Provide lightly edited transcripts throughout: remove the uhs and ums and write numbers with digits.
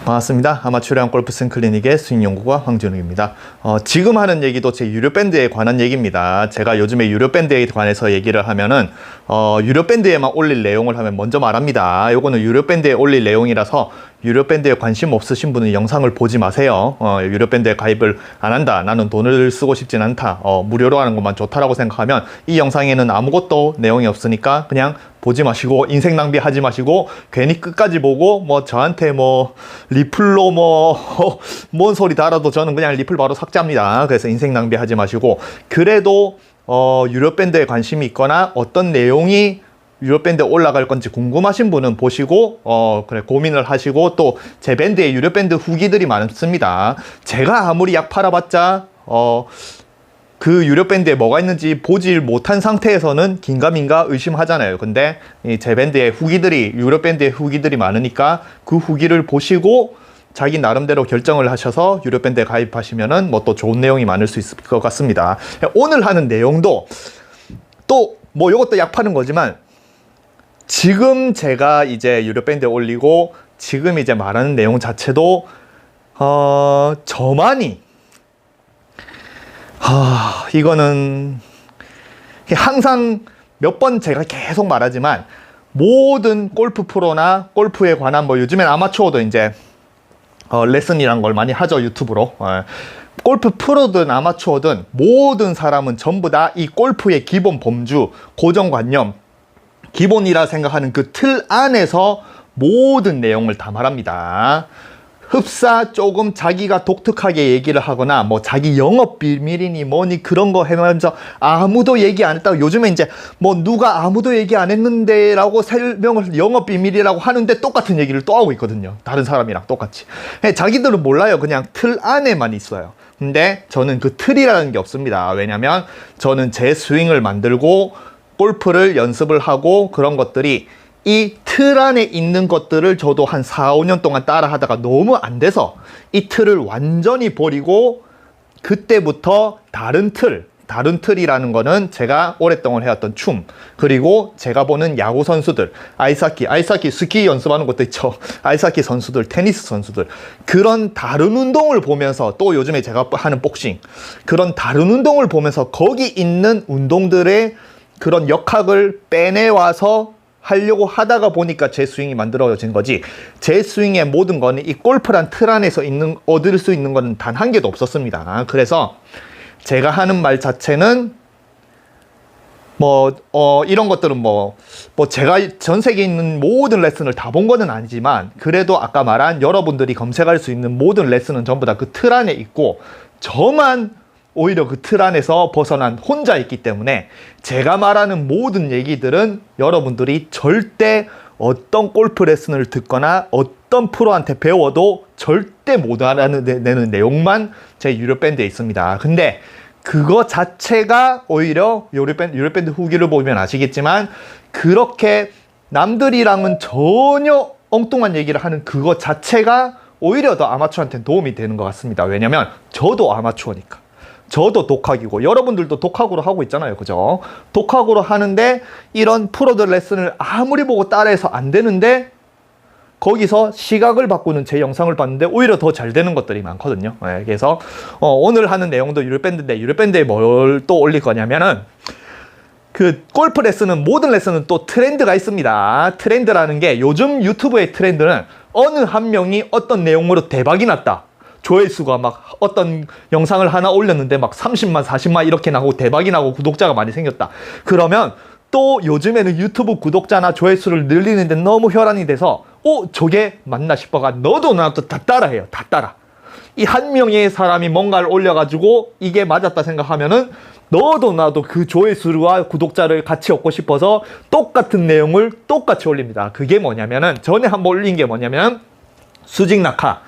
반갑습니다. 아마추어형 골프스윙 클리닉의 스윙연구가 황준욱입니다. 지금 하는 얘기도 제 유료 밴드에 관한 얘기입니다. 제가 요즘에 유료 밴드에 관해서 얘기를 하면은 유료 밴드에만 올릴 내용을 하면 먼저 말합니다. 요거는 유료 밴드에 올릴 내용이라서 유료 밴드에 관심 없으신 분은 영상을 보지 마세요. 유료 밴드에 가입을 안 한다, 나는 돈을 쓰고 싶진 않다, 무료로 하는 것만 좋다라고 생각하면 이 영상에는 아무것도 내용이 없으니까 그냥 보지 마시고, 인생 낭비하지 마시고, 괜히 끝까지 보고 뭐 저한테 뭐 리플로 뭔 소리 달아도 저는 그냥 리플 바로 삭제합니다. 그래서 인생 낭비하지 마시고, 그래도 유료 밴드에 관심이 있거나 어떤 내용이 유료 밴드에 올라갈 건지 궁금하신 분은 보시고 그래 고민을 하시고, 또 제 밴드에 유료 밴드 후기들이 많습니다. 제가 아무리 약 팔아봤자 그 유료 밴드에 뭐가 있는지 보질 못한 상태에서는 긴가민가 의심하잖아요. 근데 제 밴드에 유료 밴드에 후기들이 많으니까 그 후기를 보시고 자기 나름대로 결정을 하셔서 유료 밴드에 가입하시면은 뭐 또 좋은 내용이 많을 수 있을 것 같습니다. 오늘 하는 내용도 또 뭐 이것도 약 파는 거지만, 지금 제가 이제 유료 밴드에 올리고 지금 이제 말하는 내용 자체도 저만이 이거는 항상 몇 번 제가 계속 말하지만, 모든 골프 프로나 골프에 관한 뭐 요즘엔 아마추어도 이제 레슨이란 걸 많이 하죠, 유튜브로. 골프 프로든 아마추어든 모든 사람은 전부 다 이 골프의 기본 범주, 고정관념, 기본이라 생각하는 그 틀 안에서 모든 내용을 다 말합니다. 흡사 조금 자기가 독특하게 얘기를 하거나 뭐 자기 영업 비밀이니 뭐니 그런 거 해면서 아무도 얘기 안 했다고, 요즘에 이제 뭐 누가 아무도 얘기 안 했는데 라고 설명을 영업 비밀이라고 하는데 똑같은 얘기를 또 하고 있거든요. 다른 사람이랑 똑같이. 자기들은 몰라요. 그냥 틀 안에만 있어요. 근데 저는 그 틀이라는 게 없습니다. 왜냐면 저는 제 스윙을 만들고 골프를 연습을 하고, 그런 것들이 이 틀 안에 있는 것들을 저도 한 4, 5년 동안 따라 하다가 너무 안 돼서 이 틀을 완전히 버리고, 그때부터 다른 틀이라는 거는 제가 오랫동안 해왔던 춤, 그리고 제가 보는 야구 선수들, 아이스하키 스키 연습하는 것도 있죠. 아이스하키 선수들, 테니스 선수들, 그런 다른 운동을 보면서, 또 요즘에 제가 하는 복싱, 그런 다른 운동을 보면서 거기 있는 운동들의 그런 역학을 빼내와서 하려고 하다가 보니까 제 스윙이 만들어진 거지, 제 스윙의 모든 거는 이 골프란 틀 안에서 얻을 수 있는 거는 단 한 개도 없었습니다. 그래서 제가 하는 말 자체는 이런 것들은 제가 전 세계에 있는 모든 레슨을 다 본 거는 아니지만, 그래도 아까 말한 여러분들이 검색할 수 있는 모든 레슨은 전부 다 그 틀 안에 있고, 저만 오히려 그 틀 안에서 벗어난 혼자 있기 때문에 제가 말하는 모든 얘기들은 여러분들이 절대 어떤 골프 레슨을 듣거나 어떤 프로한테 배워도 절대 못 알아내는 내용만 제 유료 밴드에 있습니다. 근데 그거 자체가 오히려 유료 밴드 후기를 보면 아시겠지만, 그렇게 남들이랑은 전혀 엉뚱한 얘기를 하는 그거 자체가 오히려 더 아마추어한테는 도움이 되는 것 같습니다. 왜냐면 저도 아마추어니까. 저도 독학이고 여러분들도 독학으로 하고 있잖아요, 그죠? 독학으로 하는데 이런 프로들 레슨을 아무리 보고 따라해서 안 되는데, 거기서 시각을 바꾸는 제 영상을 봤는데 오히려 더 잘 되는 것들이 많거든요. 그래서 오늘 하는 내용도 유료 밴드인데, 유료 밴드에 뭘 또 올릴 거냐면은, 그 골프 레슨은, 모든 레슨은 또 트렌드가 있습니다. 트렌드라는 게, 요즘 유튜브의 트렌드는 어느 한 명이 어떤 내용으로 대박이 났다, 조회수가 막 어떤 영상을 하나 올렸는데 막 30만 40만 이렇게 나고 대박이 나고 구독자가 많이 생겼다, 그러면 또 요즘에는 유튜브 구독자나 조회수를 늘리는데 너무 혈안이 돼서 저게 맞나 싶어가 너도 나도 다 따라해요. 다 따라. 이 한 명의 사람이 뭔가를 올려가지고 이게 맞았다 생각하면은 너도 나도 그 조회수와 구독자를 같이 얻고 싶어서 똑같은 내용을 똑같이 올립니다. 그게 뭐냐면은, 전에 한번 올린 게 뭐냐면 수직 낙하.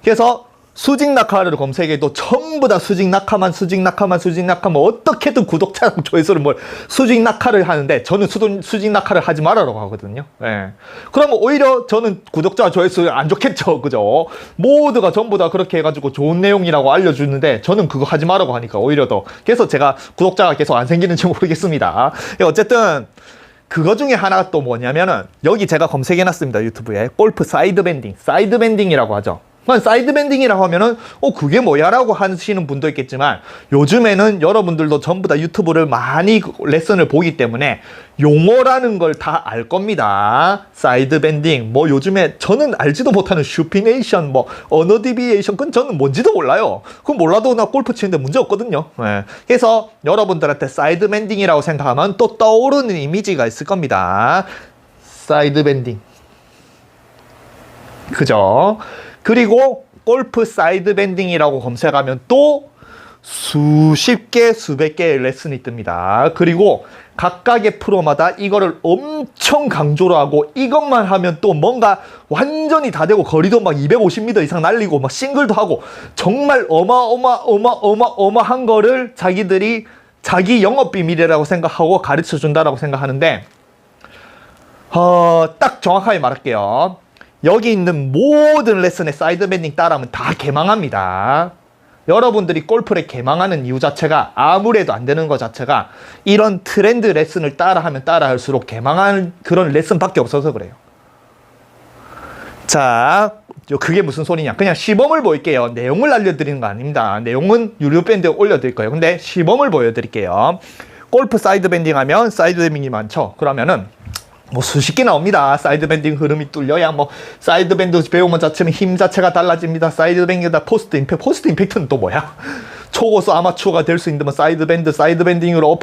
그래서 수직 낙하를 검색해도 전부 다 수직 낙하만 어떻게든 구독자랑 조회수를 수직 낙하를 하는데, 저는 수직 낙하를 하지 말라고 하거든요. 그러면 오히려 저는 구독자 조회수 안 좋겠죠, 그죠? 모두가 전부 다 그렇게 해가지고 좋은 내용이라고 알려주는데 저는 그거 하지 말라고 하니까 오히려 더, 그래서 제가 구독자가 계속 안 생기는지 모르겠습니다. 어쨌든 그거 중에 하나가 또 뭐냐면은 여기 제가 검색해놨습니다. 유튜브에 골프 사이드 밴딩, 사이드 밴딩이라고 하죠. 사이드 밴딩이라고 하면은 그게 뭐야 라고 하시는 분도 있겠지만, 요즘에는 여러분들도 전부 다 유튜브를 많이 레슨을 보기 때문에 용어라는 걸 다 알 겁니다. 사이드 밴딩, 뭐 요즘에 저는 알지도 못하는 슈피네이션, 뭐 언어 디비에이션, 그건 저는 뭔지도 몰라요. 그건 몰라도 나 골프 치는데 문제 없거든요. 네. 그래서 여러분들한테 사이드 밴딩이라고 생각하면 또 떠오르는 이미지가 있을 겁니다. 사이드 밴딩, 그죠? 그리고 골프 사이드 밴딩이라고 검색하면 또 수십 개, 수백 개의 레슨이 뜹니다. 그리고 각각의 프로마다 이거를 엄청 강조를 하고, 이것만 하면 또 뭔가 완전히 다 되고, 거리도 막 250m 이상 날리고 막 싱글도 하고, 정말 어마어마한 거를 자기들이 자기 영업 비밀이라고 생각하고 가르쳐 준다라고 생각하는데, 딱 정확하게 말할게요. 여기 있는 모든 레슨의 사이드 밴딩 따라하면 다 개망합니다. 여러분들이 골프를 개망하는 이유 자체가, 아무래도 안 되는 것 자체가 이런 트렌드 레슨을 따라하면 따라할수록 개망하는 그런 레슨밖에 없어서 그래요. 자, 그게 무슨 소리냐. 그냥 시범을 보일게요. 내용을 알려드리는 거 아닙니다. 내용은 유료 밴드에 올려드릴 거예요. 근데 시범을 보여드릴게요. 골프 사이드 밴딩 하면 사이드 밴딩이 많죠. 그러면은 뭐 수십 개 나옵니다. 사이드 밴딩 흐름이 뚫려야 뭐 사이드 밴드 배우면 자체는 힘 자체가 달라집니다. 사이드 밴딩에다 포스트 임팩트, 포스트 임팩트는 또 뭐야? 초고수 아마추어가 될 수 있는 뭐 사이드 밴딩으로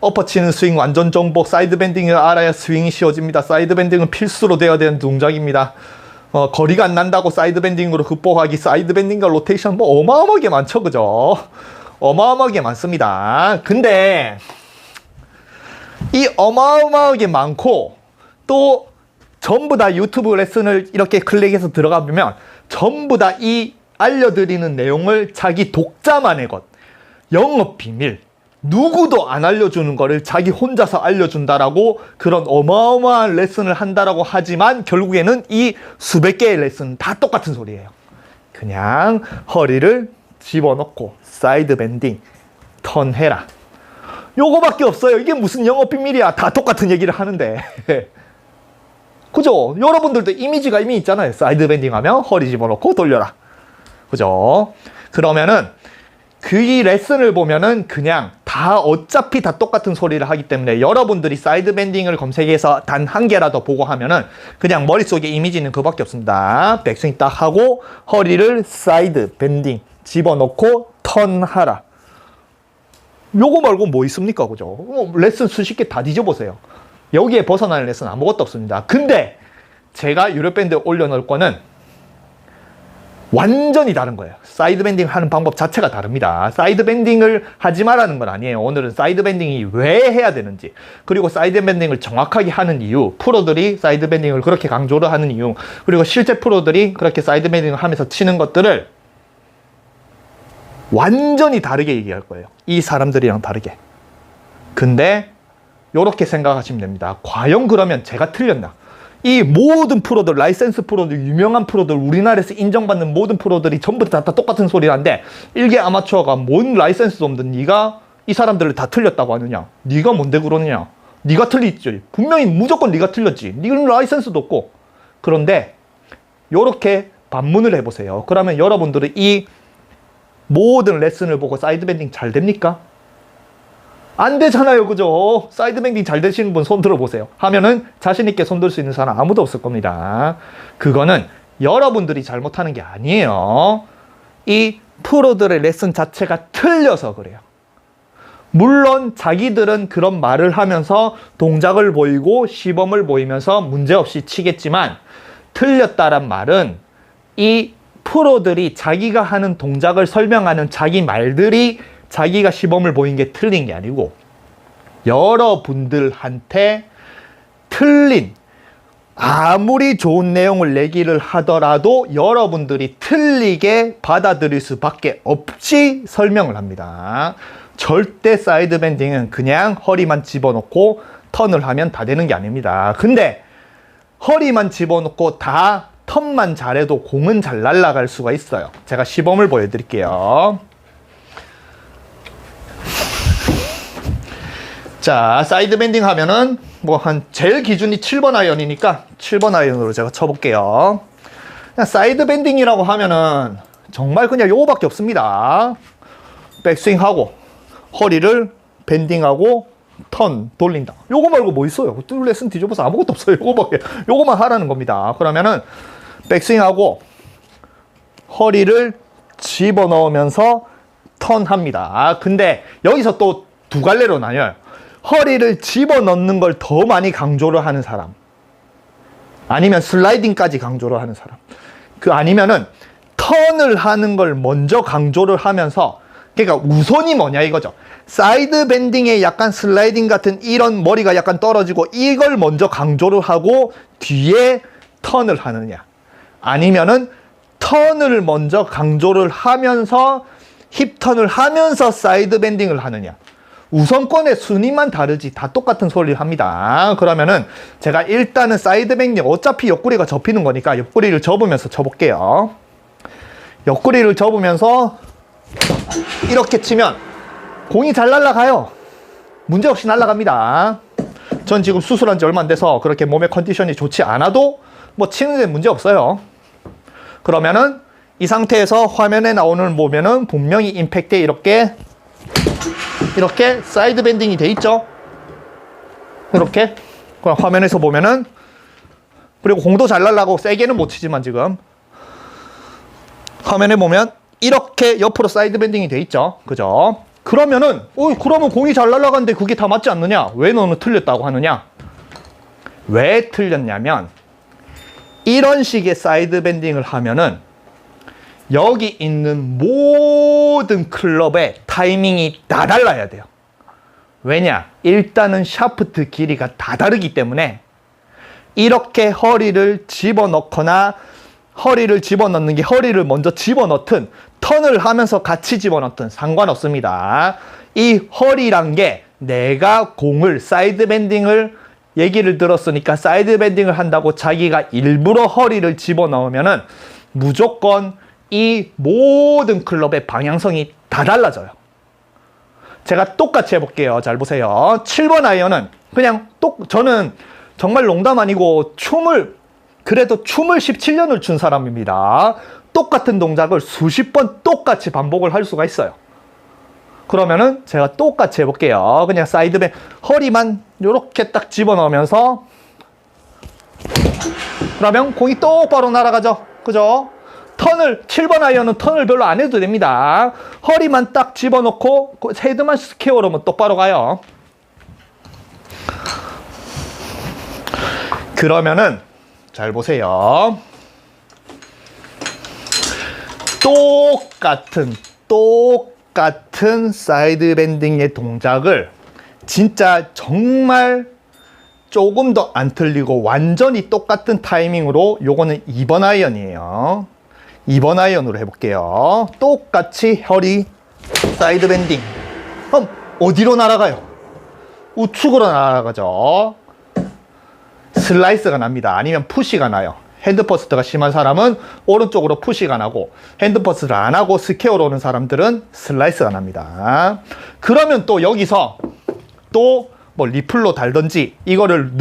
엎어치는 스윙 완전 정복, 사이드 밴딩을 알아야 스윙이 쉬워집니다. 사이드 밴딩은 필수로 되어야 되는 동작입니다. 거리가 안 난다고 사이드 밴딩으로 극복하기, 사이드 밴딩과 로테이션 뭐 어마어마하게 많죠, 그죠? 어마어마하게 많습니다. 근데 이 어마어마하게 많고, 또 전부 다 유튜브 레슨을 이렇게 클릭해서 들어가보면 전부 다 이 알려드리는 내용을 자기 독자만의 것, 영업 비밀, 누구도 안 알려주는 거를 자기 혼자서 알려준다라고 그런 어마어마한 레슨을 한다라고 하지만, 결국에는 이 수백 개의 레슨은 다 똑같은 소리예요. 그냥 허리를 집어넣고 사이드 밴딩, 턴해라, 요거밖에 없어요. 이게 무슨 영업 비밀이야. 다 똑같은 얘기를 하는데. 그죠? 여러분들도 이미지가 이미 있잖아요. 사이드 밴딩 하면 허리 집어넣고 돌려라. 그죠? 그러면은 그 레슨을 보면은 그냥 다 어차피 다 똑같은 소리를 하기 때문에, 여러분들이 사이드 밴딩을 검색해서 단 한 개라도 보고 하면은 그냥 머릿속에 이미지는 그밖에 없습니다. 백스윙 딱 하고 허리를 사이드 밴딩 집어넣고 턴하라. 요거 말고 뭐 있습니까? 그죠? 레슨 수십 개 다 뒤져보세요. 여기에 벗어나는 레슨 아무것도 없습니다. 근데 제가 유료 밴드에 올려놓을 거는 완전히 다른 거예요. 사이드 밴딩 하는 방법 자체가 다릅니다. 사이드 밴딩을 하지 말라는 건 아니에요. 오늘은 사이드 밴딩이 왜 해야 되는지, 그리고 사이드 밴딩을 정확하게 하는 이유, 프로들이 사이드 밴딩을 그렇게 강조를 하는 이유, 그리고 실제 프로들이 그렇게 사이드 밴딩을 하면서 치는 것들을 완전히 다르게 얘기할 거예요. 이 사람들이랑 다르게. 근데 요렇게 생각하시면 됩니다. 과연 그러면 제가 틀렸나? 이 모든 프로들, 라이센스 프로들, 유명한 프로들, 우리나라에서 인정받는 모든 프로들이 전부 다 똑같은 소리를 하는데, 일개 아마추어가 뭔 라이센스도 없는 네가 이 사람들을 다 틀렸다고 하느냐? 네가 뭔데 그러느냐? 네가 틀리지. 분명히 무조건 네가 틀렸지. 네는 라이센스도 없고. 그런데 요렇게 반문을 해보세요. 그러면 여러분들은 이 모든 레슨을 보고 사이드 밴딩 잘 됩니까? 안 되잖아요. 그죠? 사이드 밴딩 잘 되시는 분 손 들어보세요. 하면은 자신있게 손 들 수 있는 사람 아무도 없을 겁니다. 그거는 여러분들이 잘못하는 게 아니에요. 이 프로들의 레슨 자체가 틀려서 그래요. 물론 자기들은 그런 말을 하면서 동작을 보이고 시범을 보이면서 문제없이 치겠지만, 틀렸다란 말은 이 프로들이 자기가 하는 동작을 설명하는 자기 말들이 자기가 시범을 보인 게 틀린 게 아니고, 여러분들한테 틀린, 아무리 좋은 내용을 내기를 하더라도 여러분들이 틀리게 받아들일 수밖에 없이 설명을 합니다. 절대 사이드 밴딩은 그냥 허리만 집어넣고 턴을 하면 다 되는 게 아닙니다. 근데 허리만 집어넣고 다 턴만 잘해도 공은 잘 날아갈 수가 있어요. 제가 시범을 보여드릴게요. 자, 사이드 밴딩 하면은 뭐 한 제일 기준이 7번 아이언이니까 7번 아이언으로 제가 쳐볼게요. 그냥 사이드 밴딩이라고 하면은 정말 그냥 요거밖에 없습니다. 백스윙하고 허리를 밴딩하고 턴 돌린다. 요거 말고 뭐 있어요? 레슨 뒤져봐서 아무것도 없어요. 요거만 하라는 겁니다. 그러면은 백스윙하고 허리를 집어넣으면서 턴합니다. 근데 여기서 또 두 갈래로 나뉘어요. 허리를 집어넣는 걸 더 많이 강조를 하는 사람, 아니면 슬라이딩까지 강조를 하는 사람, 아니면은 턴을 하는 걸 먼저 강조를 하면서, 그러니까 우선이 뭐냐 이거죠. 사이드 밴딩에 약간 슬라이딩 같은 이런 머리가 약간 떨어지고 이걸 먼저 강조를 하고 뒤에 턴을 하느냐, 아니면은 턴을 먼저 강조를 하면서 힙 턴을 하면서 사이드 밴딩을 하느냐. 우선권의 순위만 다르지 다 똑같은 소리를 합니다. 그러면은 제가 일단은 사이드 밴딩, 어차피 옆구리가 접히는 거니까 옆구리를 접으면서 쳐볼게요. 옆구리를 접으면서 이렇게 치면 공이 잘 날아가요. 문제없이 날아갑니다. 전 지금 수술한 지 얼마 안 돼서 그렇게 몸의 컨디션이 좋지 않아도 뭐 치는 데 문제 없어요. 그러면은 이 상태에서 화면에 나오는 보면은 분명히 임팩트에 이렇게 사이드 밴딩이 돼 있죠. 이렇게. 그럼 화면에서 보면은, 그리고 공도 잘 날아가고 세게는 못 치지만 지금 화면에 보면 이렇게 옆으로 사이드 밴딩이 돼 있죠. 그죠? 그러면은 그러면 공이 잘 날아가는데 그게 다 맞지 않느냐? 왜 너는 틀렸다고 하느냐? 왜 틀렸냐면 이런 식의 사이드 밴딩을 하면은 여기 있는 모든 클럽의 타이밍이 다 달라야 돼요. 왜냐? 일단은 샤프트 길이가 다 다르기 때문에 이렇게 허리를 집어넣거나, 허리를 집어넣는 게 허리를 먼저 집어넣든 턴을 하면서 같이 집어넣든 상관없습니다. 이 허리란 게 내가 공을 사이드 밴딩을 얘기를 들었으니까 사이드 밴딩을 한다고 자기가 일부러 허리를 집어넣으면은 무조건 이 모든 클럽의 방향성이 다 달라져요. 제가 똑같이 해볼게요. 잘 보세요. 7번 아이언은 그냥 저는 정말 농담 아니고 그래도 춤을 17년을 춘 사람입니다. 똑같은 동작을 수십 번 똑같이 반복을 할 수가 있어요. 그러면은 제가 똑같이 해볼게요. 그냥 사이드밴 허리만 이렇게 딱 집어넣으면서, 그러면 공이 똑바로 날아가죠. 그죠? 7번 아이언은 턴을 별로 안 해도 됩니다. 허리만 딱 집어넣고 헤드만 스퀘어로 하면 똑바로 가요. 그러면은 잘 보세요. 똑같은 사이드 밴딩의 동작을 진짜 정말 조금 더 안 틀리고 완전히 똑같은 타이밍으로, 요거는 2번 아이언이에요. 2번 아이언으로 해볼게요. 똑같이 허리 사이드 밴딩. 그럼 어디로 날아가요? 우측으로 날아가죠. 슬라이스가 납니다. 아니면 푸시가 나요. 핸드 퍼스트가 심한 사람은 오른쪽으로 푸시가 나고, 핸드 퍼스트를 안 하고 스퀘어로 오는 사람들은 슬라이스가 납니다. 그러면 또 여기서 또 뭐 리플로 달든지 이거를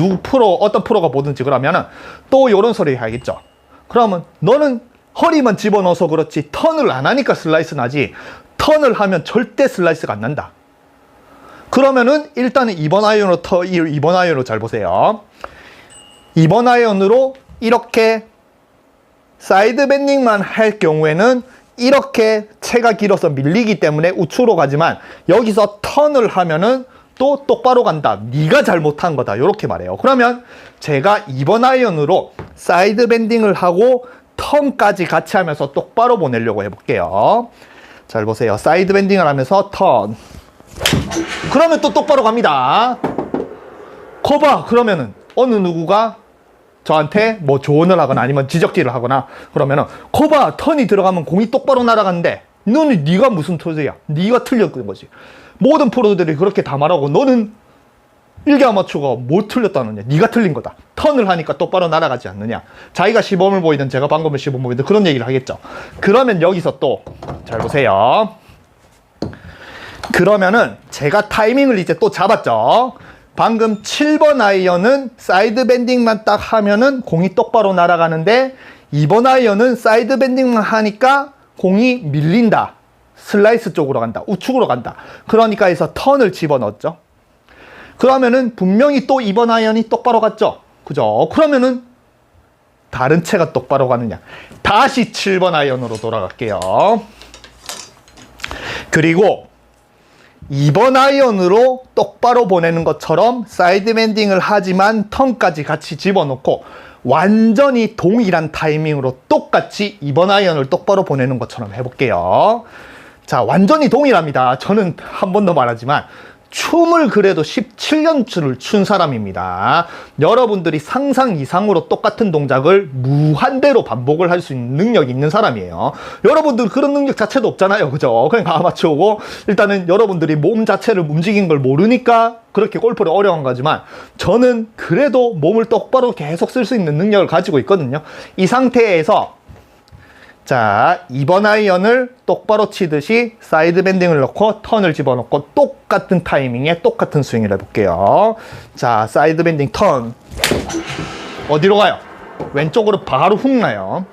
어떤 프로가 보든지, 그러면은 또 요런 소리 하겠죠. 그러면 너는 허리만 집어넣어서 그렇지 턴을 안 하니까 슬라이스 나지, 턴을 하면 절대 슬라이스가 안 난다. 그러면은 일단은 2번 아이언으로 잘 보세요. 2번 아이언으로 이렇게 사이드 밴딩만 할 경우에는 이렇게 채가 길어서 밀리기 때문에 우측으로 가지만, 여기서 턴을 하면은 또 똑바로 간다. 네가 잘못한 거다. 이렇게 말해요. 그러면 제가 2번 아이언으로 사이드 밴딩을 하고 턴까지 같이 하면서 똑바로 보내려고 해볼게요. 잘 보세요. 사이드 밴딩을 하면서 턴. 그러면 또 똑바로 갑니다. 거봐. 그러면은 어느 누구가 저한테 뭐 조언을 하거나 아니면 지적질을 하거나 그러면은, 거봐, 턴이 들어가면 공이 똑바로 날아가는데 너는 네가 무슨 토제야? 네가 틀렸던 거지. 모든 프로들이 그렇게 다 말하고 너는 일개 아마추어가 뭐 틀렸다느냐? 네가 틀린 거다. 턴을 하니까 똑바로 날아가지 않느냐? 자기가 시범을 보이든 제가 방금을 시범을 보이든 그런 얘기를 하겠죠. 그러면 여기서 또 잘 보세요. 그러면은 제가 타이밍을 이제 또 잡았죠. 방금 7번 아이언은 사이드 밴딩만 딱 하면은 공이 똑바로 날아가는데 2번 아이언은 사이드 밴딩만 하니까 공이 밀린다. 슬라이스 쪽으로 간다. 우측으로 간다. 그러니까 해서 턴을 집어넣었죠. 그러면은 분명히 또 2번 아이언이 똑바로 갔죠. 그죠? 그러면은 다른 채가 똑바로 가느냐. 다시 7번 아이언으로 돌아갈게요. 그리고 2번 아이언으로 똑바로 보내는 것처럼 사이드 밴딩을 하지만 턴까지 같이 집어넣고 완전히 동일한 타이밍으로 똑같이 2번 아이언을 똑바로 보내는 것처럼 해볼게요. 자, 완전히 동일합니다. 저는 한 번 더 말하지만 춤을 그래도 17년을 춘 사람입니다. 여러분들이 상상 이상으로 똑같은 동작을 무한대로 반복을 할 수 있는 능력이 있는 사람이에요. 여러분들 그런 능력 자체도 없잖아요. 그죠? 그냥 아마추어고 일단은 여러분들이 몸 자체를 움직인 걸 모르니까 그렇게 골프를 어려운 거지만 저는 그래도 몸을 똑바로 계속 쓸 수 있는 능력을 가지고 있거든요. 이 상태에서 자, 2번 아이언을 똑바로 치듯이 사이드 밴딩을 넣고 턴을 집어넣고 똑같은 타이밍에 똑같은 스윙을 해볼게요. 자, 사이드 밴딩 턴. 어디로 가요? 왼쪽으로 바로 훅 나요.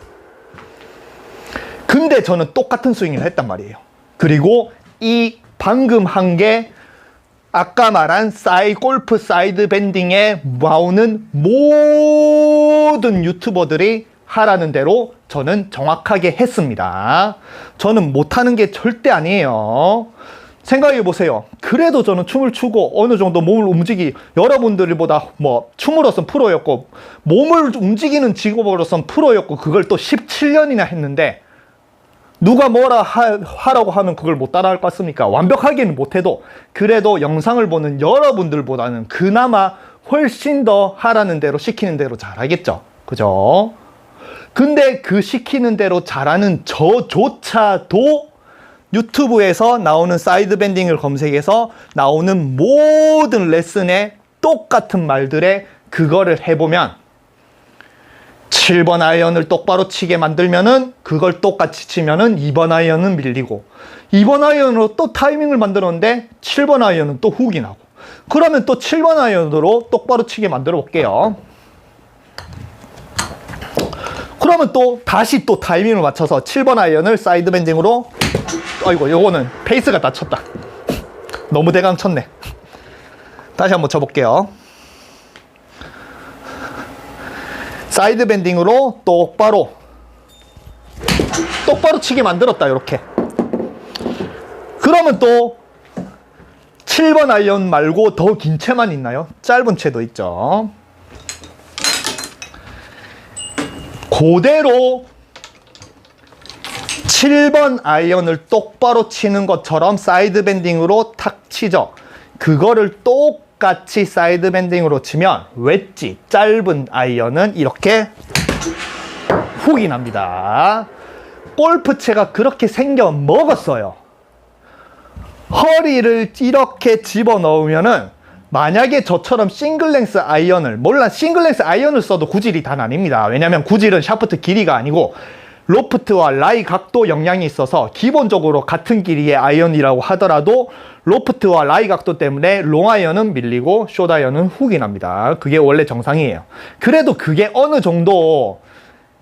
근데 저는 똑같은 스윙을 했단 말이에요. 그리고 이 방금 한 게 아까 말한 골프 사이드 밴딩에 나오는 모든 유튜버들이 하라는 대로 저는 정확하게 했습니다. 저는 못하는 게 절대 아니에요. 생각해 보세요. 그래도 저는 춤을 추고 어느 정도 몸을 여러분들보다 뭐 춤으로선 프로였고 몸을 움직이는 직업으로선 프로였고 그걸 또 17년이나 했는데 누가 뭐라 하라고 하면 그걸 못 따라할 것 같습니까? 완벽하게는 못해도 그래도 영상을 보는 여러분들보다는 그나마 훨씬 더 하라는 대로 시키는 대로 잘하겠죠. 그죠? 근데 그 시키는 대로 잘하는 저조차도 유튜브에서 나오는 사이드 밴딩을 검색해서 나오는 모든 레슨에 똑같은 말들에 그거를 해보면 7번 아이언을 똑바로 치게 만들면은 그걸 똑같이 치면은 2번 아이언은 밀리고 2번 아이언으로 또 타이밍을 만들었는데 7번 아이언은 또 훅이 나고 그러면 또 7번 아이언으로 똑바로 치게 만들어 볼게요. 그러면 또 다시 또 타이밍을 맞춰서 7번 아이언을 사이드 밴딩으로 아이고 요거는 페이스가 다쳤다. 너무 대강 쳤네. 다시 한번 쳐볼게요. 사이드 밴딩으로 똑바로 치게 만들었다. 이렇게. 그러면 또 7번 아이언 말고 더 긴 채만 있나요? 짧은 채도 있죠. 그대로 7번 아이언을 똑바로 치는 것처럼 사이드 밴딩으로 탁 치죠. 그거를 똑같이 사이드 밴딩으로 치면 웨지, 짧은 아이언은 이렇게 훅이 납니다. 골프채가 그렇게 생겨 먹었어요. 허리를 이렇게 집어넣으면은 만약에 저처럼 싱글랭스 아이언을 싱글랭스 아이언을 써도 구질이 다 나뉩니다. 왜냐면 구질은 샤프트 길이가 아니고 로프트와 라이 각도 영향이 있어서 기본적으로 같은 길이의 아이언이라고 하더라도 로프트와 라이 각도 때문에 롱 아이언은 밀리고 숏 아이언은 훅이 납니다. 그게 원래 정상이에요. 그래도 그게 어느 정도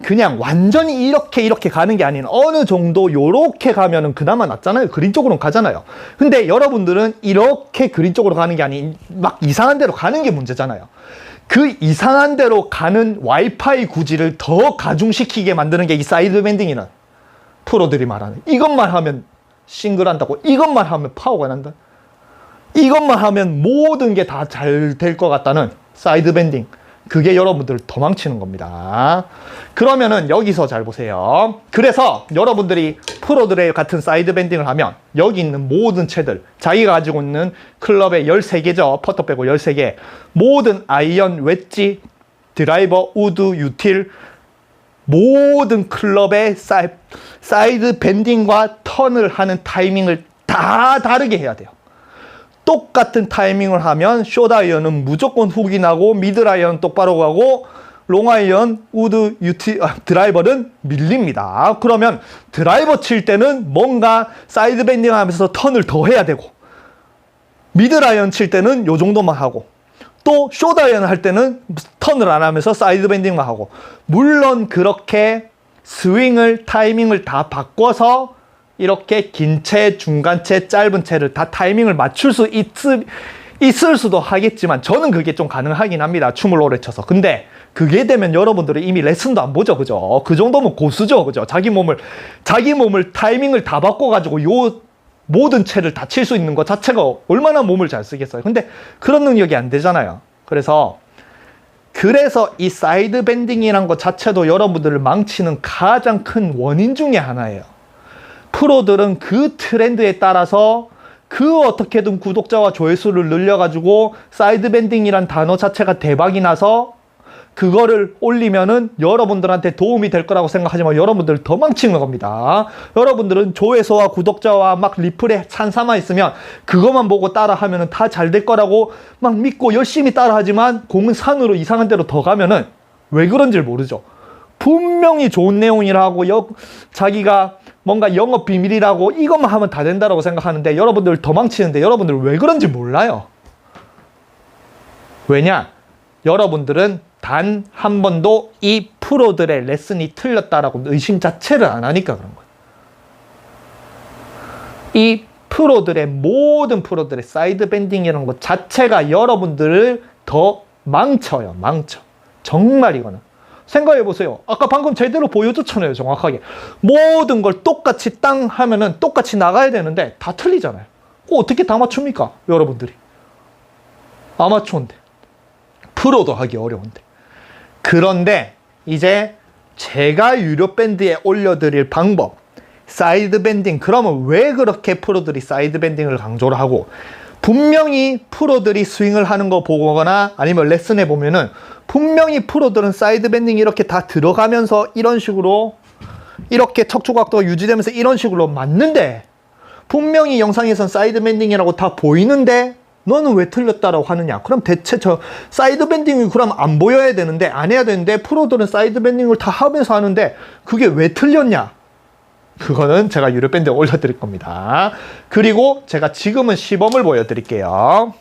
그냥 완전히 이렇게 가는 게 아닌 어느 정도 요렇게 가면은 그나마 낫잖아요. 그린 쪽으로 가잖아요. 근데 여러분들은 이렇게 그린 쪽으로 가는 게 아닌 막 이상한 데로 가는 게 문제잖아요. 그 이상한 데로 가는 와이파이 구질을 더 가중시키게 만드는 게 이 사이드 밴딩이는 프로들이 말하는 이것만 하면 싱글 한다고 이것만 하면 파워가 난다. 이것만 하면 모든 게 다 잘 될 것 같다는 사이드 밴딩. 그게 여러분들을 도망치는 겁니다. 그러면은 여기서 잘 보세요. 그래서 여러분들이 프로들의 같은 사이드 밴딩을 하면 여기 있는 모든 채들 자기가 가지고 있는 클럽의 13개죠. 퍼터 빼고 13개 모든 아이언, 웨지, 드라이버, 우드, 유틸 모든 클럽의 사이드 밴딩과 턴을 하는 타이밍을 다 다르게 해야 돼요. 똑같은 타이밍을 하면 숏 아이언은 무조건 훅이 나고 미들 아이언 똑바로 가고 롱 아이언, 우드, 드라이버는 밀립니다. 그러면 드라이버 칠 때는 뭔가 사이드 밴딩 하면서 턴을 더 해야 되고 미들 아이언 칠 때는 요 정도만 하고 또 쇼다이언을 할 때는 턴을 안 하면서 사이드 밴딩만 하고, 물론 그렇게 스윙을 타이밍을 다 바꿔서 이렇게 긴 채, 중간 채, 짧은 채를 다 타이밍을 맞출 수 있을 수도 하겠지만 저는 그게 좀 가능하긴 합니다. 춤을 오래 춰서. 근데 그게 되면 여러분들은 이미 레슨도 안 보죠. 그죠? 그 정도면 고수죠. 그죠? 자기 몸을 타이밍을 다 바꿔가지고 요 모든 채를 다 칠 수 있는 것 자체가 얼마나 몸을 잘 쓰겠어요. 근데 그런 능력이 안 되잖아요. 그래서 이 사이드 밴딩이란 것 자체도 여러분들을 망치는 가장 큰 원인 중에 하나예요. 프로들은 그 트렌드에 따라서 그 어떻게든 구독자와 조회수를 늘려가지고 사이드 밴딩이란 단어 자체가 대박이 나서 그거를 올리면은 여러분들한테 도움이 될 거라고 생각하지만 여러분들 더 망치는 겁니다. 여러분들은 조회수와 구독자와 막 리플에 찬사만 있으면 그것만 보고 따라 하면은 다 잘 될 거라고 막 믿고 열심히 따라 하지만 공은 산으로 이상한 데로 더 가면은 왜 그런지 모르죠. 분명히 좋은 내용이라고 자기가 뭔가 영업 비밀이라고 이것만 하면 다 된다라고 생각하는데 여러분들 더 망치는데 여러분들 왜 그런지 몰라요. 왜냐? 여러분들은 단 한 번도 이 프로들의 레슨이 틀렸다라고 의심 자체를 안 하니까 그런 거예요. 이 모든 프로들의 사이드 밴딩이라는 것 자체가 여러분들을 더 망쳐요. 망쳐. 정말 이거는. 생각해보세요. 아까 방금 제대로 보여줬잖아요. 정확하게. 모든 걸 똑같이 땅 하면은 똑같이 나가야 되는데 다 틀리잖아요. 어떻게 다 맞춥니까? 여러분들이. 아마추어인데. 프로도 하기 어려운데. 그런데 이제 제가 유료 밴드에 올려드릴 방법, 사이드 밴딩. 그러면 왜 그렇게 프로들이 사이드 밴딩을 강조를 하고, 분명히 프로들이 스윙을 하는 거 보거나 아니면 레슨해 보면은 분명히 프로들은 사이드 밴딩이 이렇게 다 들어가면서 이런 식으로 이렇게 척추각도가 유지되면서 이런 식으로 맞는데, 분명히 영상에선 사이드 밴딩이라고 다 보이는데 너는 왜 틀렸다라고 하느냐? 그럼 대체 저 사이드 밴딩이 그럼 안 보여야 되는데, 안 해야 되는데 프로들은 사이드 밴딩을 다 하면서 하는데 그게 왜 틀렸냐? 그거는 제가 유료 밴드에 올려드릴 겁니다. 그리고 제가 지금은 시범을 보여드릴게요.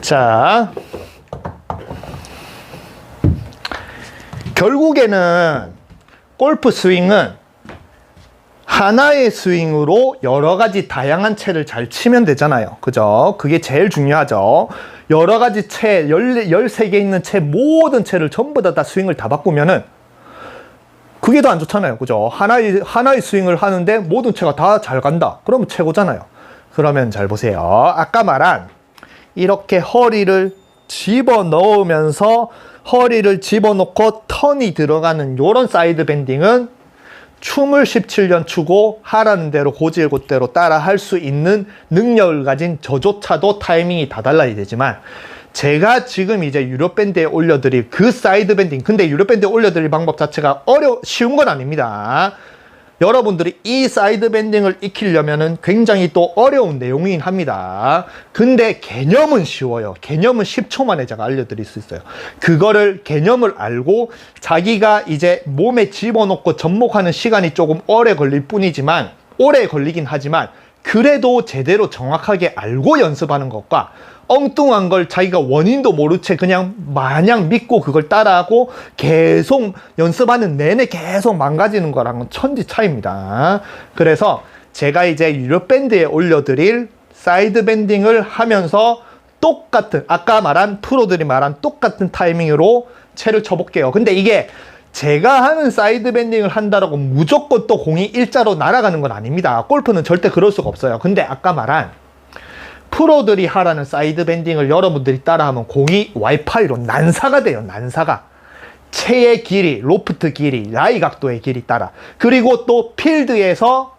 자, 결국에는 골프 스윙은 하나의 스윙으로 여러 가지 다양한 채를 잘 치면 되잖아요. 그죠? 그게 제일 중요하죠. 여러 가지 채, 13개 있는 채, 모든 채를 전부 다 스윙을 다 바꾸면은 그게 더 안 좋잖아요. 그죠? 하나의 스윙을 하는데 모든 채가 다 잘 간다. 그러면 최고잖아요. 그러면 잘 보세요. 아까 말한 이렇게 허리를 집어넣으면서 허리를 집어넣고 턴이 들어가는 요런 사이드 밴딩은 춤을 17년 추고 하라는 대로 고질곧대로 따라 할 수 있는 능력을 가진 저조차도 타이밍이 다 달라야 되지만, 제가 지금 이제 유료 밴드에 올려드릴 그 사이드 밴딩, 근데 유료 밴드에 올려드릴 방법 자체가 쉬운 건 아닙니다. 여러분들이 이 사이드 밴딩을 익히려면은 굉장히 또 어려운 내용이긴 합니다. 근데 개념은 쉬워요. 개념은 10초 만에 제가 알려드릴 수 있어요. 그거를 개념을 알고 자기가 이제 몸에 집어넣고 접목하는 시간이 조금 오래 걸릴 뿐이지만, 오래 걸리긴 하지만 그래도 제대로 정확하게 알고 연습하는 것과 엉뚱한 걸 자기가 원인도 모른 채 그냥 마냥 믿고 그걸 따라하고 계속 연습하는 내내 계속 망가지는 거랑은 천지 차이입니다. 그래서 제가 이제 유료 밴드에 올려드릴 사이드 밴딩을 하면서 똑같은, 아까 말한 프로들이 말한 똑같은 타이밍으로 채를 쳐볼게요. 근데 이게 제가 하는 사이드 밴딩을 한다라고 무조건 또 공이 일자로 날아가는 건 아닙니다. 골프는 절대 그럴 수가 없어요. 근데 아까 말한 프로들이 하라는 사이드 밴딩을 여러분들이 따라하면 공이 와이파이로 난사가 돼요. 난사가. 채의 길이, 로프트 길이, 라이 각도의 길이 따라. 그리고 또 필드에서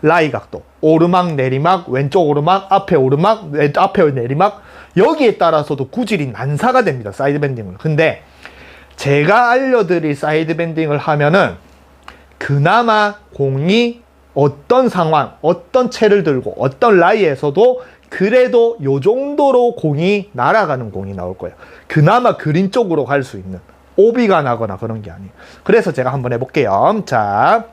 라이 각도, 오르막, 내리막, 왼쪽 오르막, 앞에 오르막, 앞에 내리막, 여기에 따라서도 구질이 난사가 됩니다. 사이드 밴딩을. 근데 제가 알려드릴 사이드 밴딩을 하면은 그나마 공이 어떤 상황, 어떤 채를 들고 어떤 라이에서도 그래도 요 정도로 공이 날아가는 공이 나올 거예요. 그나마 그린 쪽으로 갈 수 있는, 오비가 나거나 그런 게 아니에요. 그래서 제가 한번 해볼게요. 자,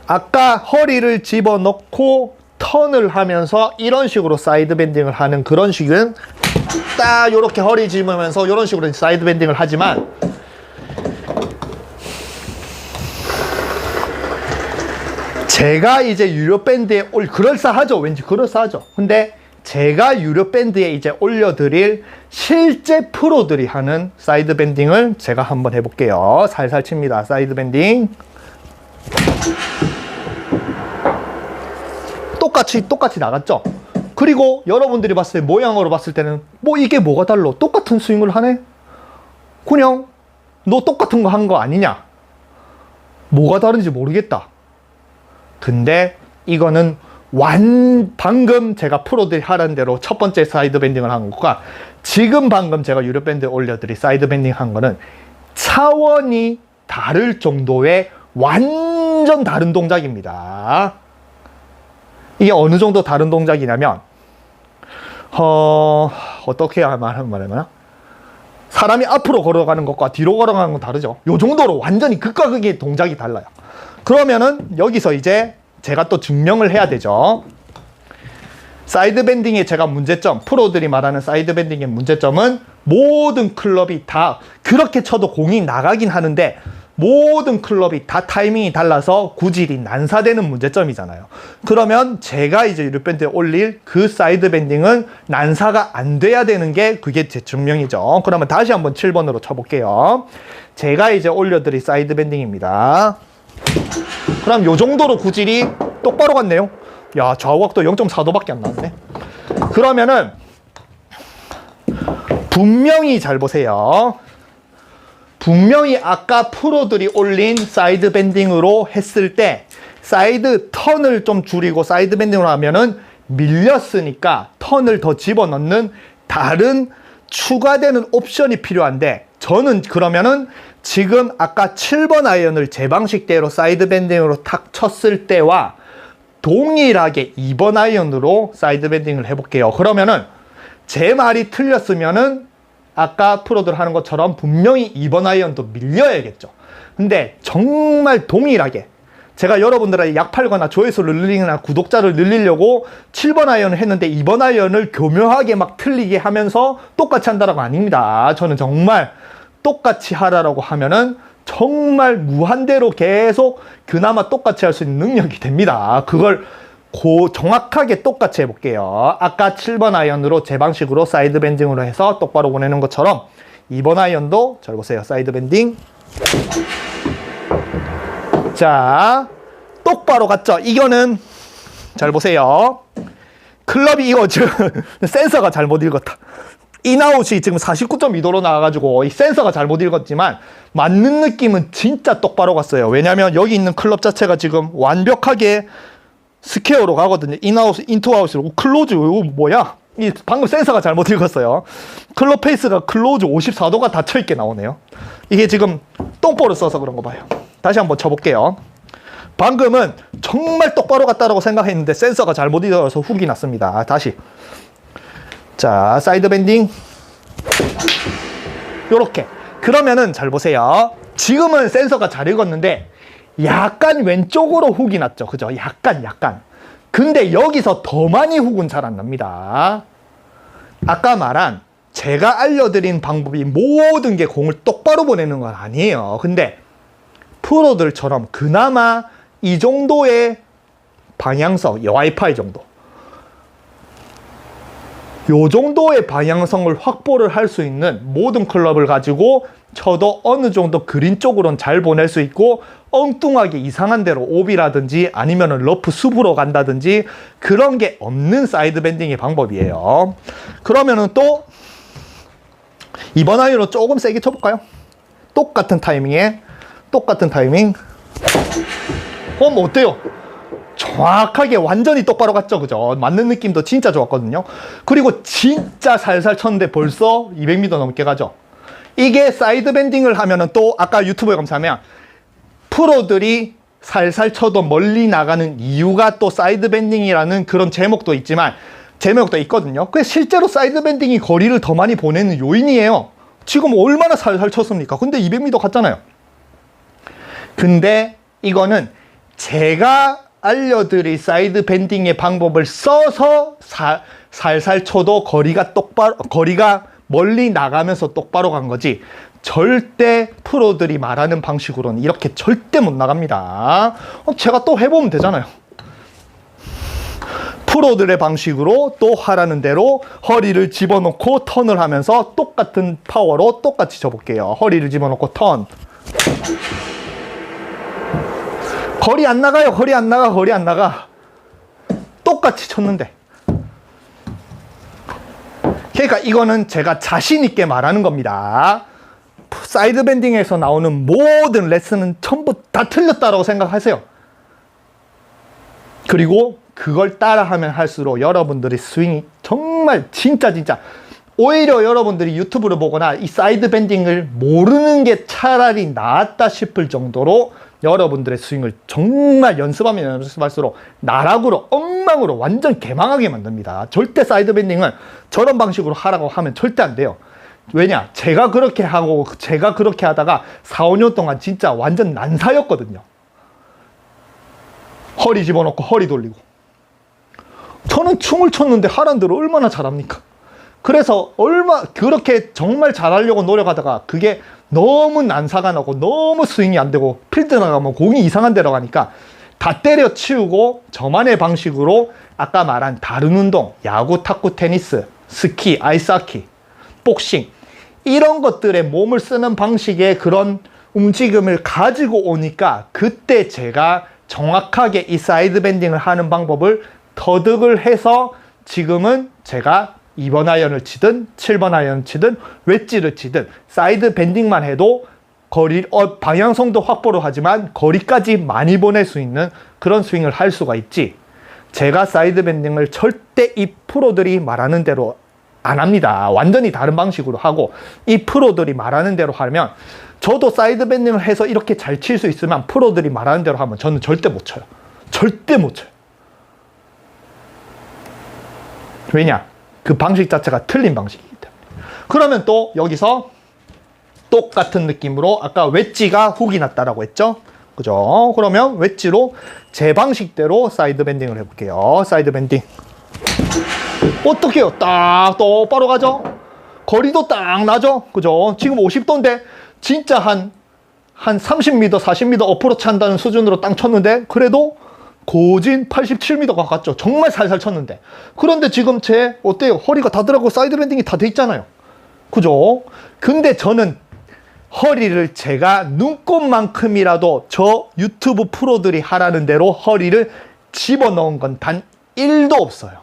아까 허리를 집어넣고 턴을 하면서 이런 식으로 사이드 밴딩을 하는 그런 식은 딱 이렇게 허리 짚으면서 이런 식으로 사이드 밴딩을 하지만 제가 이제 유료 밴드에 그럴싸하죠. 왠지 그럴싸하죠. 근데 제가 유료 밴드에 이제 올려드릴 실제 프로들이 하는 사이드 밴딩을 제가 한번 해볼게요. 살살 칩니다. 사이드 밴딩. 똑같이 나갔죠. 그리고 여러분들이 봤을 때 모양으로 봤을 때는 뭐 이게 뭐가 달라? 똑같은 스윙을 하네? 그냥 너 똑같은 거 한 거 아니냐? 뭐가 다른지 모르겠다. 근데 이거는 방금 제가 프로들이 하라는 대로 첫 번째 사이드 밴딩을 한 것과 지금 방금 제가 유료 밴드에 올려드린 사이드 밴딩 한 거는 차원이 다를 정도의 완전 다른 동작입니다. 이게 어느 정도 다른 동작이냐면 어떻게 말하면 사람이 앞으로 걸어가는 것과 뒤로 걸어가는 건 다르죠. 요 정도로 완전히 극과 극의 동작이 달라요. 그러면은 여기서 이제 제가 또 증명을 해야 되죠. 사이드 밴딩의 제가 문제점, 프로들이 말하는 사이드 밴딩의 문제점은 모든 클럽이 다 그렇게 쳐도 공이 나가긴 하는데 모든 클럽이 다 타이밍이 달라서 구질이 난사되는 문제점이잖아요. 그러면 제가 이제 유료 밴드에 올릴 그 사이드 밴딩은 난사가 안 돼야 되는 게 그게 제 증명이죠. 그러면 다시 한번 7번으로 쳐볼게요. 제가 이제 올려드릴 사이드 밴딩입니다. 그럼 요 정도로 구질이 똑바로 갔네요. 야, 좌우각도 0.4도밖에 안 나왔네. 그러면은 분명히 잘 보세요. 분명히 아까 프로들이 올린 사이드 밴딩으로 했을 때 사이드 턴을 좀 줄이고 사이드 밴딩으로 하면은 밀렸으니까 턴을 더 집어넣는 다른 추가되는 옵션이 필요한데 저는 그러면은 지금 아까 7번 아이언을 제 방식대로 사이드 밴딩으로 탁 쳤을 때와 동일하게 2번 아이언으로 사이드 밴딩을 해볼게요. 그러면은 제 말이 틀렸으면은 아까 프로들 하는 것처럼 분명히 2번 아이언도 밀려야겠죠. 근데 정말 동일하게 제가 여러분들한테 약 팔거나 조회수를 늘리거나 구독자를 늘리려고 7번 아이언을 했는데 2번 아이언을 교묘하게 막 틀리게 하면서 똑같이 한다는 거 아닙니다. 저는 정말 똑같이 하라고 하면은 정말 무한대로 계속 그나마 똑같이 할 수 있는 능력이 됩니다. 그걸 정확하게 똑같이 해볼게요. 아까 7번 아이언으로 제 방식으로 사이드 밴딩으로 해서 똑바로 보내는 것처럼 2번 아이언도 잘 보세요. 사이드 밴딩. 자, 똑바로 갔죠? 이거는 잘 보세요. 클럽이 이거 지금 센서가 잘못 읽었다. 인아웃이 지금 49.2도로 나와가지고 이 센서가 잘못 읽었지만 맞는 느낌은 진짜 똑바로 갔어요. 왜냐면 여기 있는 클럽 자체가 지금 완벽하게 스퀘어로 가거든요. 인아웃, 인투아웃으로. 클로즈, 이거 뭐야? 이 방금 센서가 잘못 읽었어요. 클럽 페이스가 클로즈 54도가 닫혀있게 나오네요. 이게 지금 똥볼을 써서 그런 거 봐요. 다시 한번 쳐볼게요. 방금은 정말 똑바로 갔다라고 생각했는데 센서가 잘못 읽어서 훅이 났습니다. 다시. 자, 사이드 밴딩. 요렇게. 그러면은 잘 보세요. 지금은 센서가 잘 읽었는데 약간 왼쪽으로 훅이 났죠. 그죠? 약간. 근데 여기서 더 많이 훅은 잘 안 납니다. 아까 말한 제가 알려드린 방법이 모든 게 공을 똑바로 보내는 건 아니에요. 근데 프로들처럼 그나마 이 정도의 방향성, 와이파이 정도. 요 정도의 방향성을 확보를 할 수 있는 모든 클럽을 가지고 쳐도 어느 정도 그린 쪽으로는 잘 보낼 수 있고 엉뚱하게 이상한 데로 오비라든지 아니면 러프 숲으로 간다든지 그런 게 없는 사이드 밴딩의 방법이에요. 그러면은 또 이번 아이언으로 조금 세게 쳐볼까요? 똑같은 타이밍에 똑같은 타이밍. 그럼 어때요? 정확하게 완전히 똑바로 갔죠. 그죠? 맞는 느낌도 진짜 좋았거든요. 그리고 진짜 살살 쳤는데 벌써 200m 넘게 가죠. 이게 사이드 밴딩을 하면은 또 아까 유튜브에 검색하면 프로들이 살살 쳐도 멀리 나가는 이유가 또 사이드 밴딩이라는 그런 제목도 있거든요. 그게 실제로 사이드 밴딩이 거리를 더 많이 보내는 요인이에요. 지금 얼마나 살살 쳤습니까? 근데 200m 갔잖아요. 근데 이거는 제가 알려드릴 사이드 밴딩의 방법을 써서 살살 쳐도 거리가 멀리 나가면서 똑바로 간 거지, 절대 프로들이 말하는 방식으로는 이렇게 절대 못 나갑니다. 제가 또 해보면 되잖아요. 프로들의 방식으로 또 하라는 대로 허리를 집어넣고 턴을 하면서 똑같은 파워로 똑같이 쳐볼게요. 허리를 집어넣고 턴. 거리 안 나가요. 거리 안 나가. 똑같이 쳤는데. 그러니까 이거는 제가 자신 있게 말하는 겁니다. 사이드 밴딩에서 나오는 모든 레슨은 전부 다 틀렸다라고 생각하세요. 그리고 그걸 따라하면 할수록 여러분들의 스윙이 정말 진짜 오히려 여러분들이 유튜브를 보거나 이 사이드 밴딩을 모르는 게 차라리 낫다 싶을 정도로 여러분들의 스윙을 정말 연습할수록 나락으로 엉망으로 완전 개망하게 만듭니다. 절대 사이드 밴딩은 저런 방식으로 하라고 하면 절대 안 돼요. 왜냐? 제가 그렇게 하다가 4, 5년 동안 진짜 완전 난사였거든요. 허리 집어넣고 허리 돌리고. 저는 춤을 췄는데 하라는 대로 얼마나 잘합니까? 그래서 그렇게 정말 잘하려고 노력하다가 그게 너무 난사가 나고 너무 스윙이 안 되고 필드 나가면 공이 이상한 데로 가니까 다 때려치우고 저만의 방식으로 아까 말한 다른 운동, 야구, 탁구, 테니스, 스키, 아이스하키, 복싱, 이런 것들에 몸을 쓰는 방식의 그런 움직임을 가지고 오니까 그때 제가 정확하게 이 사이드 밴딩을 하는 방법을 터득을 해서 지금은 제가 2번 아이언을 치든 7번 아이언을 치든 웨지를 치든 사이드 밴딩만 해도 방향성도 확보를 하지만 거리까지 많이 보낼 수 있는 그런 스윙을 할 수가 있지. 제가 사이드 밴딩을 절대 이 프로들이 말하는 대로 안 합니다. 완전히 다른 방식으로 하고, 이 프로들이 말하는 대로 하면 저도 사이드 밴딩을 해서 이렇게 잘 칠 수 있으면 프로들이 말하는 대로 하면 저는 절대 못 쳐요. 절대 못 쳐요. 왜냐? 그 방식 자체가 틀린 방식이기 때문에. 그러면 또 여기서 똑같은 느낌으로 아까 웨지가 훅이 났다라고 했죠? 그죠? 그러면 웨지로 제 방식대로 사이드 밴딩을 해볼게요. 사이드 밴딩. 어떻게요? 딱 똑바로 가죠? 거리도 딱 나죠? 그죠? 지금 50도인데 진짜 한 30m, 40m 어프로치 한다는 수준으로 땅 쳤는데 그래도 고진 87m 가깝죠. 정말 살살 쳤는데. 그런데 지금 어때요? 허리가 다 들어가고 사이드 밴딩이 다 돼 있잖아요. 그죠? 근데 저는 허리를 제가 눈곱만큼이라도 저 유튜브 프로들이 하라는 대로 허리를 집어넣은 건 단 1도 없어요.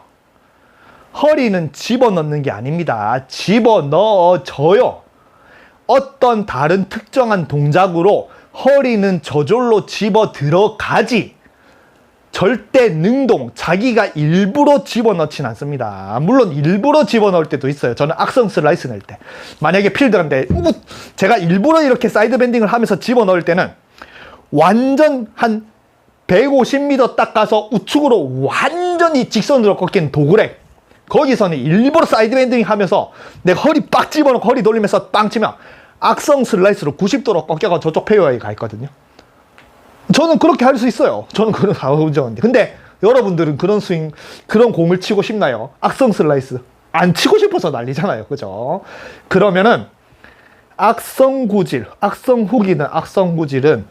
허리는 집어넣는 게 아닙니다. 집어넣어져요. 어떤 다른 특정한 동작으로 허리는 저절로 집어 들어가지 절대 능동, 자기가 일부러 집어넣진 않습니다. 물론 일부러 집어넣을 때도 있어요. 저는 악성 슬라이스 낼 때. 만약에 필드인데 제가 일부러 이렇게 사이드 밴딩을 하면서 집어넣을 때는 완전 한 150m 딱 가서 우측으로 완전히 직선으로 꺾인 도그렉. 거기서는 일부러 사이드 밴딩 하면서 내가 허리 빡 집어넣고 허리 돌리면서 빵 치면 악성 슬라이스로 90도로 꺾여가 저쪽 페어웨이 가 있거든요. 저는 그렇게 할 수 있어요. 저는 그런 다 운전인데. 근데 여러분들은 그런 스윙, 그런 공을 치고 싶나요? 악성 슬라이스. 안 치고 싶어서 난리잖아요. 그죠? 그러면은 악성 구질, 악성 훅이든 악성 구질은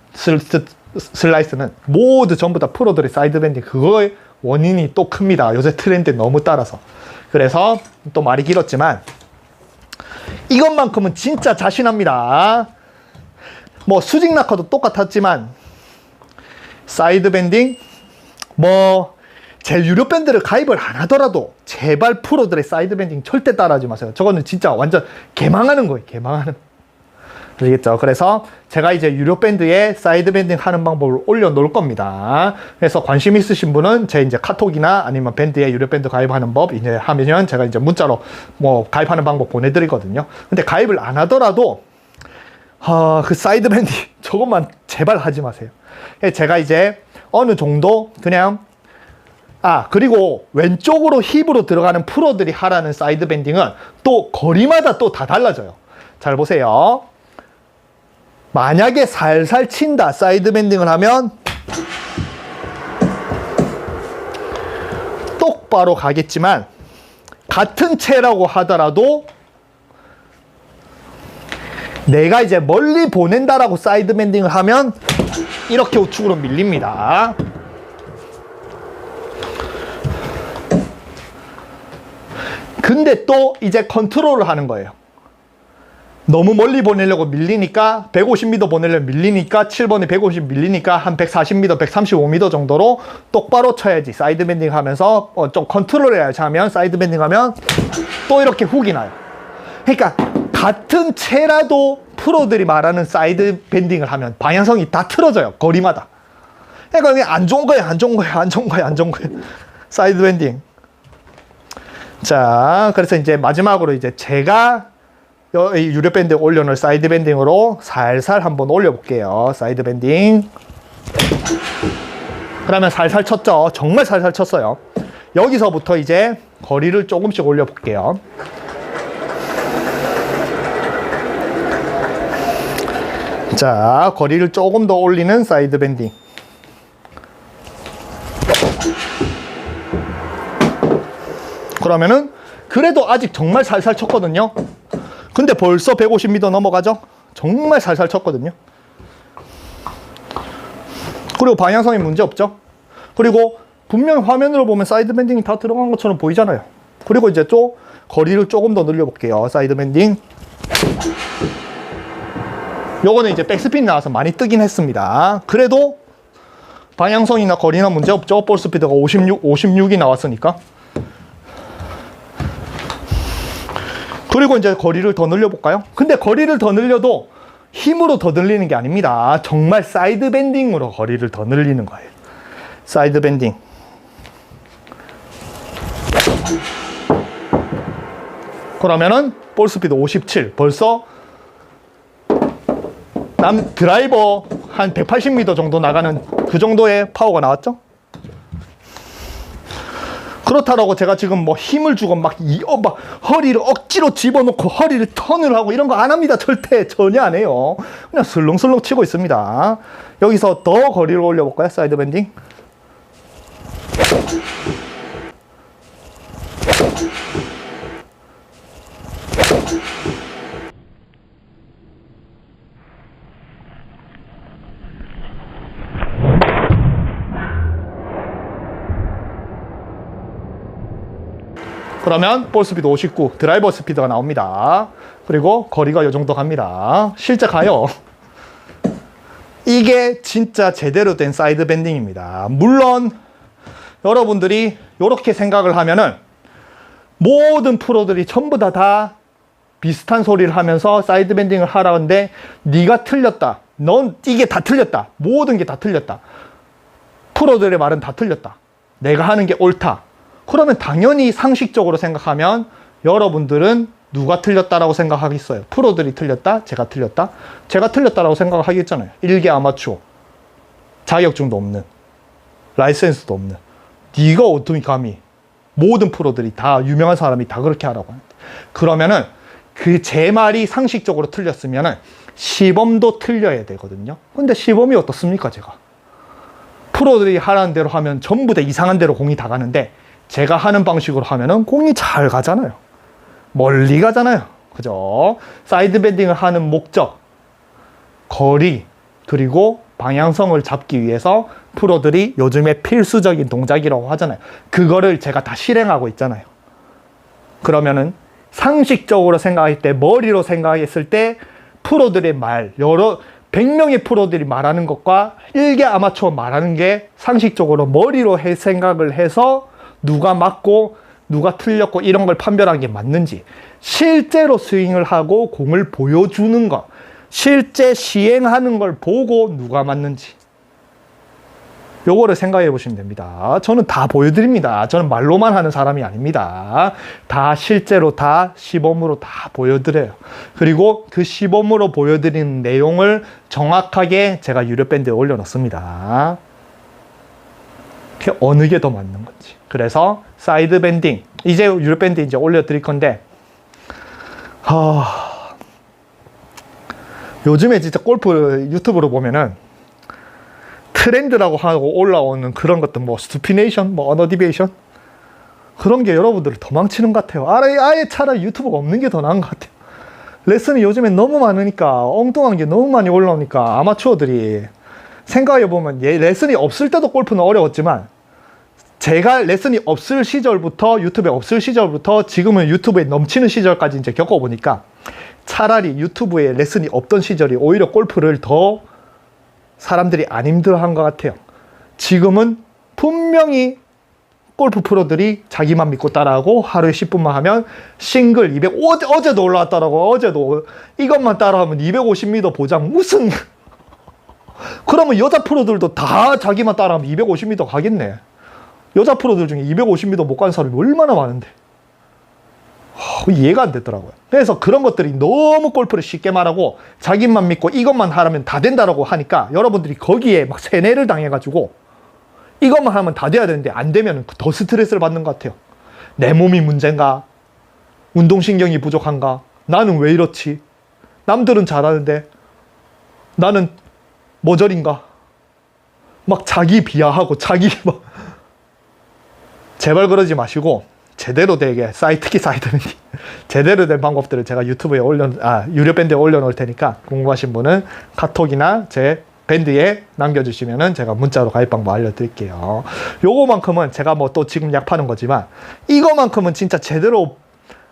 슬라이스는 모두 전부 다 프로들의 사이드 밴딩 그거의 원인이 또 큽니다. 요새 트렌드에 너무 따라서. 그래서 또 말이 길었지만 이것만큼은 진짜 자신합니다. 뭐 수직 낙하도 똑같았지만 사이드 밴딩 제 유료 밴드를 가입을 안 하더라도 제발 프로들의 사이드 밴딩 절대 따라하지 마세요. 저거는 진짜 완전 개망하는 거예요. 개망하는. 아시겠죠? 그래서 제가 이제 유료 밴드에 사이드 밴딩 하는 방법을 올려놓을 겁니다. 그래서 관심 있으신 분은 제 이제 카톡이나 아니면 밴드에 유료 밴드 가입하는 법 이제 하면 제가 이제 문자로 가입하는 방법 보내드리거든요. 근데 가입을 안 하더라도 그 사이드 밴딩 저것만 제발 하지 마세요. 제가 이제 어느 정도 그냥 그리고 왼쪽으로 힙으로 들어가는 프로들이 하라는 사이드 밴딩은 또 거리마다 또 다 달라져요. 잘 보세요. 만약에 살살 친다 사이드 밴딩을 하면 똑바로 가겠지만 같은 채라고 하더라도 내가 이제 멀리 보낸다라고 사이드 밴딩을 하면 이렇게 우측으로 밀립니다. 근데 또 이제 컨트롤을 하는 거예요. 너무 멀리 보내려고 밀리니까 150m 보내려고 밀리니까 7번에 150 밀리니까 한 140m, 135m 정도로 똑바로 쳐야지. 사이드 밴딩 하면서 좀 컨트롤해야지 하면 사이드 밴딩 하면 또 이렇게 훅이 나요. 그러니까 같은 채라도 프로들이 말하는 사이드 밴딩을 하면 방향성이 다 틀어져요. 거리마다. 그러니까 이게 안 좋은 거예요. 안 좋은 거예요. 안 좋은 거예요. 안 좋은 거예요. 사이드 밴딩. 자, 그래서 이제 마지막으로 이제 제가 이 유료 밴드 올려놓을 사이드 밴딩으로 살살 한번 올려볼게요. 사이드 밴딩. 그러면 살살 쳤죠. 정말 살살 쳤어요. 여기서부터 이제 거리를 조금씩 올려볼게요. 자, 거리를 조금 더 올리는 사이드 밴딩. 그러면은 그래도 아직 정말 살살 쳤거든요. 근데 벌써 150m 넘어가죠? 정말 살살 쳤거든요. 그리고 방향성이 문제 없죠? 그리고 분명 화면으로 보면 사이드 밴딩이 다 들어간 것처럼 보이잖아요. 그리고 이제 또 거리를 조금 더 늘려볼게요. 사이드 밴딩. 요거는 이제 백스핀 나와서 많이 뜨긴 했습니다. 그래도 방향성이나 거리나 문제 없죠? 볼 스피드가 56이 나왔으니까. 그리고 이제 거리를 더 늘려볼까요? 근데 거리를 더 늘려도 힘으로 더 늘리는 게 아닙니다. 정말 사이드 밴딩으로 거리를 더 늘리는 거예요. 사이드 밴딩. 그러면은 볼 스피드 57. 벌써 남 드라이버 한 180m 정도 나가는 그 정도의 파워가 나왔죠? 그렇다고 제가 지금 뭐 힘을 주고 막 허리를 억지로 집어넣고 허리를 턴을 하고 이런 거 안 합니다. 절대 전혀 안 해요. 그냥 슬렁슬렁 치고 있습니다. 여기서 더 거리를 올려볼까요? 사이드 밴딩. 그러면 볼 스피드 59, 드라이버 스피드가 나옵니다. 그리고 거리가 이 정도 갑니다. 실제 가요. 이게 진짜 제대로 된 사이드 밴딩입니다. 물론 여러분들이 이렇게 생각을 하면은 모든 프로들이 전부 다 비슷한 소리를 하면서 사이드 밴딩을 하라는데 네가 틀렸다. 넌 이게 다 틀렸다. 모든 게 다 틀렸다. 프로들의 말은 다 틀렸다. 내가 하는 게 옳다. 그러면 당연히 상식적으로 생각하면 여러분들은 누가 틀렸다라고 생각하겠어요? 프로들이 틀렸다? 제가 틀렸다? 제가 틀렸다라고 생각을 하겠잖아요. 일개 아마추어. 자격증도 없는. 라이센스도 없는. 네가 어떻게 감히 모든 프로들이 다 유명한 사람이 다 그렇게 하라고 하는데. 그러면은 그 제 말이 상식적으로 틀렸으면은 시범도 틀려야 되거든요. 근데 시범이 어떻습니까, 제가? 프로들이 하라는 대로 하면 전부 다 이상한 대로 공이 다 가는데 제가 하는 방식으로 하면은 공이 잘 가잖아요. 멀리 가잖아요. 그죠? 사이드 밴딩을 하는 목적, 거리, 그리고 방향성을 잡기 위해서 프로들이 요즘에 필수적인 동작이라고 하잖아요. 그거를 제가 다 실행하고 있잖아요. 그러면은 상식적으로 생각할 때, 머리로 생각했을 때 프로들의 말, 100명의 프로들이 말하는 것과 일개 아마추어 말하는 게 상식적으로 머리로 생각을 해서 누가 맞고 누가 틀렸고 이런 걸 판별하는 게 맞는지, 실제로 스윙을 하고 공을 보여주는 것, 실제 시행하는 걸 보고 누가 맞는지, 요거를 생각해 보시면 됩니다. 저는 다 보여드립니다. 저는 말로만 하는 사람이 아닙니다. 다 실제로 다 시범으로 다 보여드려요. 그리고 그 시범으로 보여드리는 내용을 정확하게 제가 유료 밴드에 올려놓습니다. 어느 게 더 맞는 건지. 그래서 사이드 밴딩, 이제 유료 밴드 이제 올려드릴 건데, 요즘에 진짜 골프 유튜브로 보면은 트렌드라고 하고 올라오는 그런 것들, 뭐 스투피네이션, 뭐 언어 디베이션, 그런 게 여러분들을 더 망치는 것 같아요. 아예 차라리 유튜브가 없는 게 더 나은 것 같아요. 레슨이 요즘엔 너무 많으니까, 엉뚱한 게 너무 많이 올라오니까 아마추어들이 생각해보면 레슨이 없을 때도 골프는 어려웠지만 제가 레슨이 없을 시절부터, 유튜브에 없을 시절부터 지금은 유튜브에 넘치는 시절까지 이제 겪어보니까 차라리 유튜브에 레슨이 없던 시절이 오히려 골프를 더 사람들이 안 힘들어한 것 같아요. 지금은 분명히 골프 프로들이 자기만 믿고 따라하고 하루에 10분만 하면 싱글 200, 어제도 올라왔다라고. 어제도 이것만 따라하면 250m 보장. 무슨 그러면 여자 프로들도 다 자기만 따라하면 250m 가겠네. 여자 프로들 중에 250m 못 가는 사람이 얼마나 많은데. 이해가 안 되더라고요. 그래서 그런 것들이 너무 골프를 쉽게 말하고 자기만 믿고 이것만 하라면 다 된다라고 하니까 여러분들이 거기에 막 세뇌를 당해가지고 이것만 하면 다 돼야 되는데 안 되면 더 스트레스를 받는 것 같아요. 내 몸이 문제인가? 운동신경이 부족한가? 나는 왜 이렇지? 남들은 잘하는데 나는 모자린가? 막 자기 비하하고 자기 막 제발 그러지 마시고 제대로 되게 특히 사이드밴딩 제대로 된 방법들을 제가 유튜브에 유료 밴드에 올려놓을 테니까 궁금하신 분은 카톡이나 제 밴드에 남겨주시면은 제가 문자로 가입 방법 알려드릴게요. 요거만큼은 제가 뭐 또 지금 약 파는 거지만 이거만큼은 진짜 제대로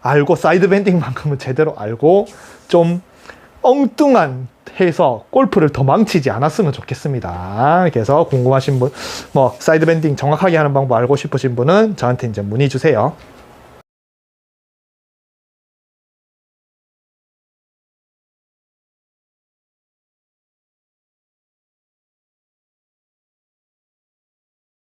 알고 사이드 밴딩만큼은 제대로 알고 좀 엉뚱한 해서 골프를 더 망치지 않았으면 좋겠습니다. 그래서 궁금하신 분, 뭐 사이드 밴딩 정확하게 하는 방법 알고 싶으신 분은 저한테 이제 문의 주세요.